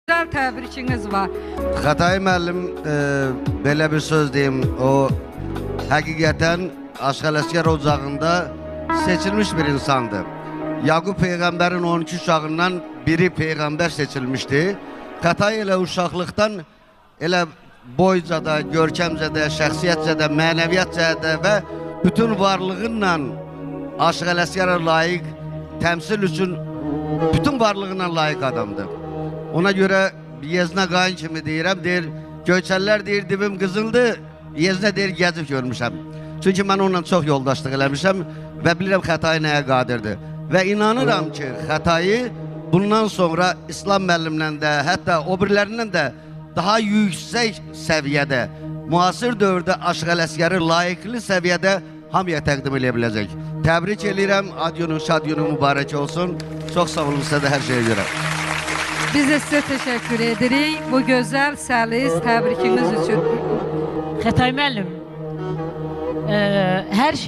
Güzel təbrikiniz var. Xatay müəllim belə bir söz deyim, o həqiqətən Aşqələskər ocağında seçilmiş bir insandır. Yaqub Peyğəmbərin 12 uşağından biri Peyğəmbər seçilmişdi. Xatay elə uşaqlıqdan elə boycada, görkəmcədə, şəxsiyyətcədə, mənəviyyatcədə və bütün varlığınla Aşqələskərə layiq, təmsil üçün bütün varlığına layiq adamdır. Ona göre Yeznə qayın kimi deyirəm, deyir, Göyçəllər deyir, dibim qızıldı, Yeznə deyir, gəzib görmüşəm. Çünki mən onunla çox yoldaşlıq eləmişəm və bilirəm Xatay nəyə qadirdir. Və inanıram ki, Xatayı bundan sonra İslam müəllimlə də, hətta o birilərindən də daha yüksək səviyyədə, müasir dövrdə Aşqələskəri layiqli səviyyədə hamıya təqdim edə biləcək. Təbrik edirəm, adyonun, şadyonun mübarək olsun. Çox sağ olun sizə də hər şeyə görə. Biz de size teşekkür edirik bu güzel, səlis təbrikiniz üçün. Xatay müəllim, hər şey